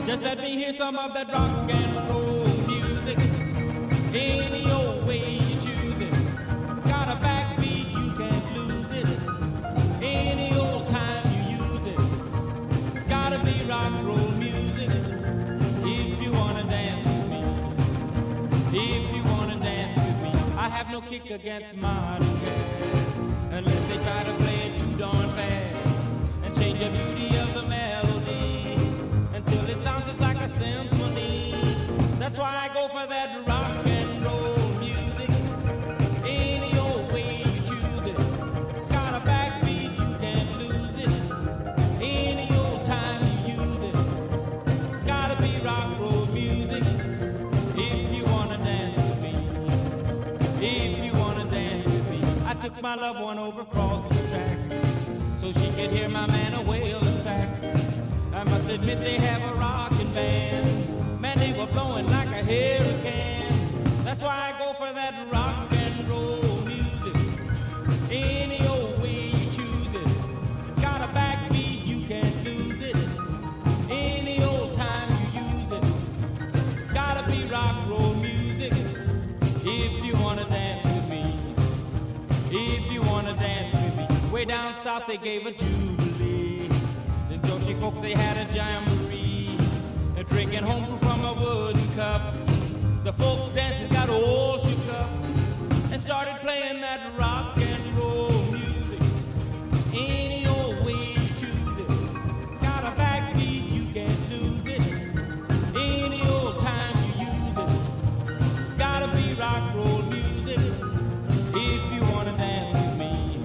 Just let me hear some of that rock and roll music. Any old way you choose it. It's got a backbeat, you can't lose it. Any old time you use it. It's gotta be rock and roll music. If you wanna dance with me. If you wanna dance with me. I have no kick against modern jazz. Unless they try to play it too darn fast. And change the beauty of the melody. Until it sounds just like a symphony. That's why I go for that rock and roll music. Any old way you choose it. It's got a backbeat, you can't lose it. Any old time you use it. It's gotta be rock and roll music. If you wanna dance with me. If you wanna dance with me. I took my loved one over across the tracks so she could hear my man a wailing sax. I must admit they have a rockin' band. Man, they were blowing like a hurricane. That's why I go for that rock and roll music. Any old way you choose it. It's got a backbeat, you can't lose it. Any old time you use it. It's gotta be rock and roll music. If you wanna dance with me. If you wanna dance with me. Way down south they gave a jubilee. The Georgia folks, they had a jamboree, drinking home from a wooden cup. The folks dancing got all shook up and started playing that rock and roll music. Any old way you choose it. It's got a backbeat, you can't lose it. Any old time you use it. It's gotta be rock and roll music. If you wanna dance with me.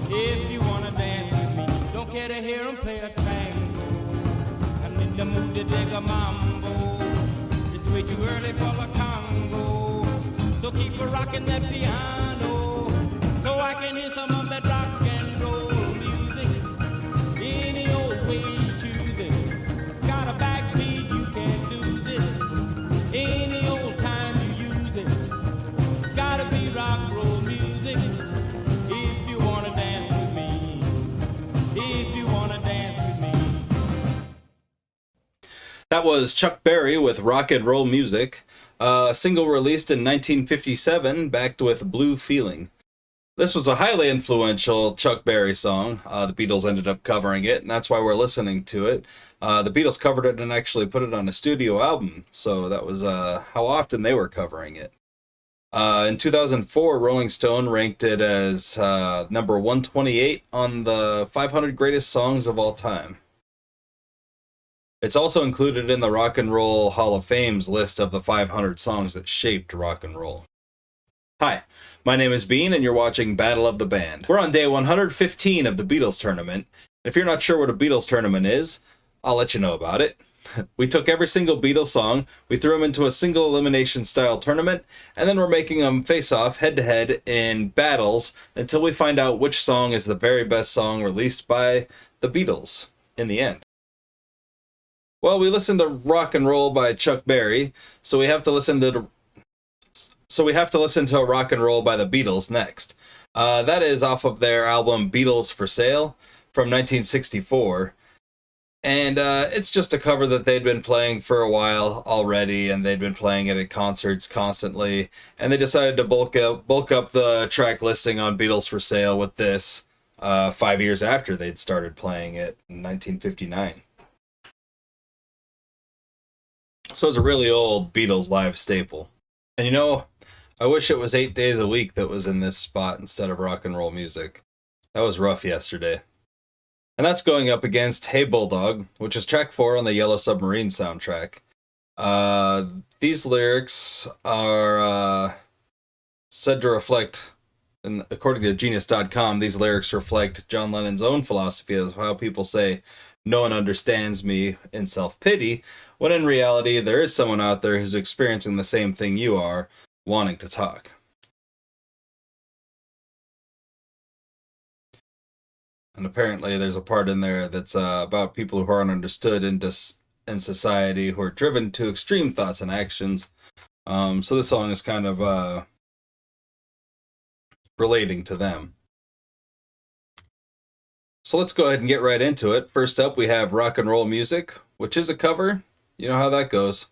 If you wanna dance with me. Don't care to hear them play a tango. I'm in the mood to dig a mambo. It's way too early for the Congo. So keep a rocking that piano. So I can hear some of that rock and roll music. Any old way you choose it. It's got a backbeat, you can't lose it. Any old time you use it. It's gotta be rock and roll music. If you wanna dance with me. If you wanna dance with me. That was Chuck Berry with Rock and Roll Music, a single released in 1957, backed with Blue Feeling. This was a highly influential Chuck Berry song. The Beatles ended up covering it, and that's why we're listening to it. The Beatles covered it and actually put it on a studio album, so that was how often they were covering it. In 2004, Rolling Stone ranked it as number 128 on the 500 greatest songs of all time. It's also included in the Rock and Roll Hall of Fame's list of the 500 songs that shaped rock and roll. Hi, my name is Bean, and you're watching Battle of the Band. We're on day 115 of the Beatles tournament. If you're not sure what a Beatles tournament is, I'll let you know about it. We took every single Beatles song, we threw them into a single elimination style tournament, and then we're making them face off head to head in battles until we find out which song is the very best song released by the Beatles in the end. Well, we listened to Rock and Roll by Chuck Berry, so we have to listen to Rock and Roll by the Beatles next. That is off of their album Beatles for Sale from 1964. And it's just a cover that they'd been playing for a while already, and they'd been playing it at concerts constantly. And they decided to bulk up the track listing on Beatles for Sale with this 5 years after they'd started playing it in 1959. So it's a really old Beatles live staple. And you know, I wish it was 8 days a week that was in this spot instead of rock and roll music. That was rough yesterday. And that's going up against Hey Bulldog, which is track 4 on the Yellow Submarine soundtrack. These lyrics are said to reflect, and according to Genius.com, these lyrics reflect John Lennon's own philosophy of how people say, "No one understands me," in self-pity, when in reality there is someone out there who's experiencing the same thing you are, wanting to talk. And apparently there's a part in there that's about people who aren't understood in society, who are driven to extreme thoughts and actions. So this song is kind of relating to them. So let's go ahead and get right into it. First up, we have Rock and Roll Music which is a cover. You know how that goes.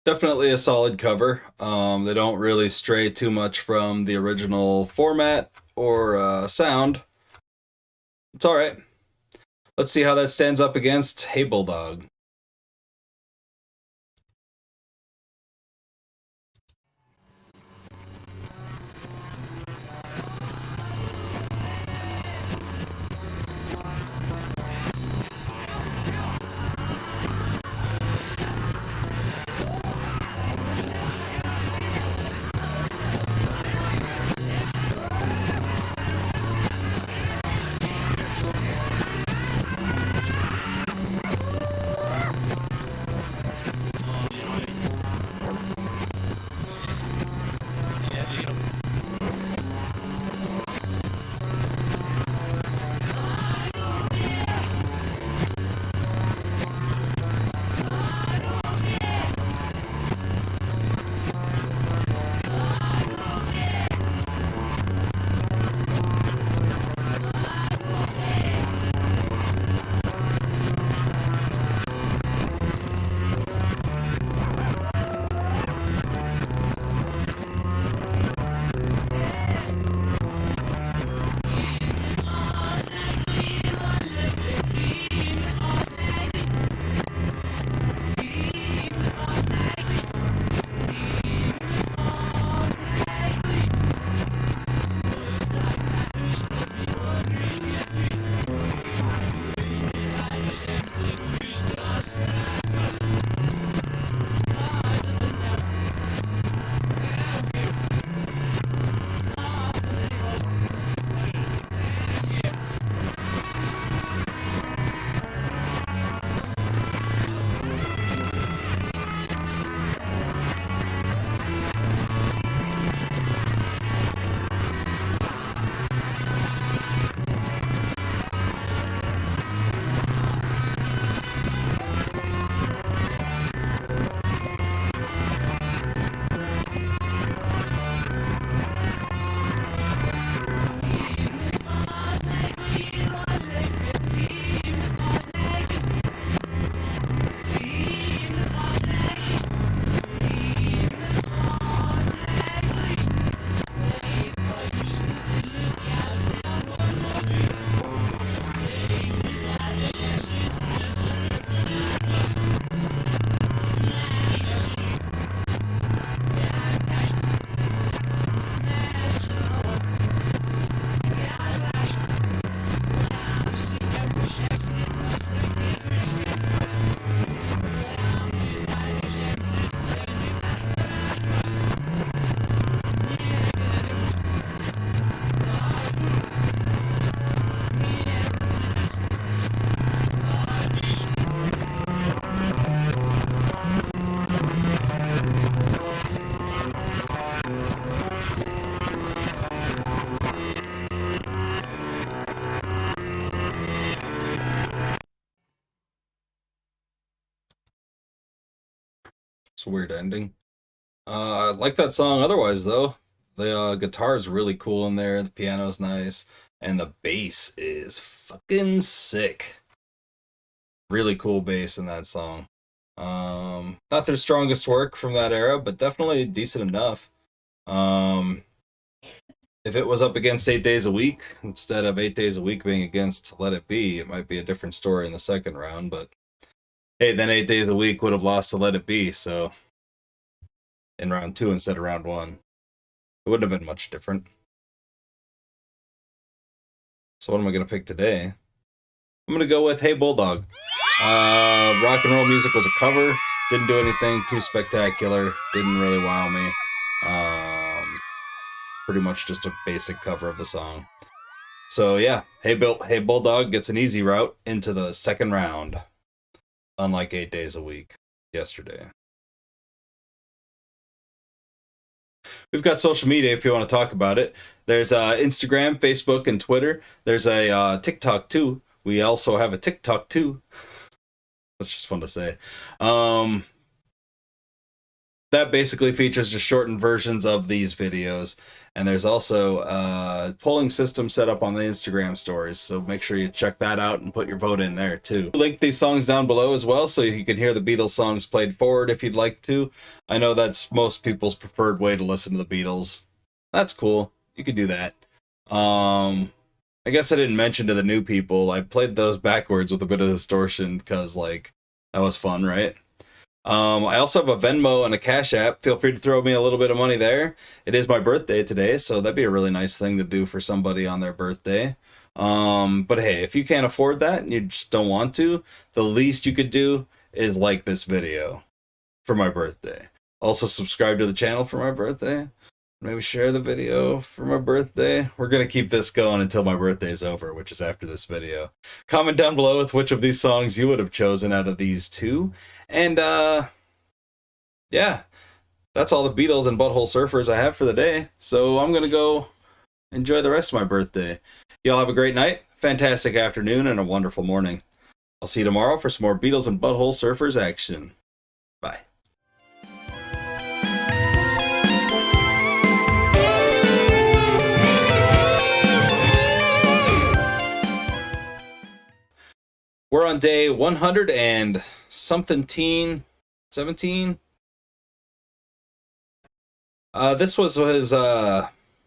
Definitely a solid cover. They don't really stray too much from the original format or sound. It's all right. Let's see how that stands up against Hey Bulldog. It's a weird ending. I like that song otherwise, though. The guitar is really cool in there, the piano's nice, and the bass is fucking sick. Really cool bass in that song. Not their strongest work from that era, but definitely decent enough. If it was up against 8 Days a Week, instead of 8 Days a Week being against Let It Be, it might be a different story in the second round, but hey, then 8 Days a Week would have lost to Let It Be, so in round 2 instead of round 1. It wouldn't have been much different. So what am I going to pick today? I'm going to go with Hey Bulldog. Rock and Roll Music was a cover. Didn't do anything too spectacular. Didn't really wow me. Pretty much just a basic cover of the song. So yeah, Hey Bulldog gets an easy route into the second round. Unlike 8 Days a Week yesterday. We've got social media if you want to talk about it. There's Instagram, Facebook, and Twitter. There's a TikTok too. We also have a TikTok too. That's just fun to say. That basically features just shortened versions of these videos. And there's also a polling system set up on the Instagram stories, so make sure you check that out and put your vote in there too. Link these songs down below as well, so you can hear the Beatles songs played forward if you'd like to. I know that's most people's preferred way to listen to the Beatles. That's cool. You could do that. I guess I didn't mention to the new people, I played those backwards with a bit of distortion because, like, that was fun, right? I also have a Venmo and a Cash App. Feel free to throw me a little bit of money there. It is my birthday today, so that'd be a really nice thing to do for somebody on their birthday. But hey, if you can't afford that and you just don't want to, the least you could do is like this video for my birthday. Also subscribe to the channel for my birthday. Maybe share the video for my birthday. We're going to keep this going until my birthday is over, which is after this video. Comment down below with which of these songs you would have chosen out of these two. And, yeah, that's all the Beatles and Butthole Surfers I have for the day. So I'm going to go enjoy the rest of my birthday. Y'all have a great night, fantastic afternoon, and a wonderful morning. I'll see you tomorrow for some more Beatles and Butthole Surfers action. Bye. We're on day 100 and something 17. This was his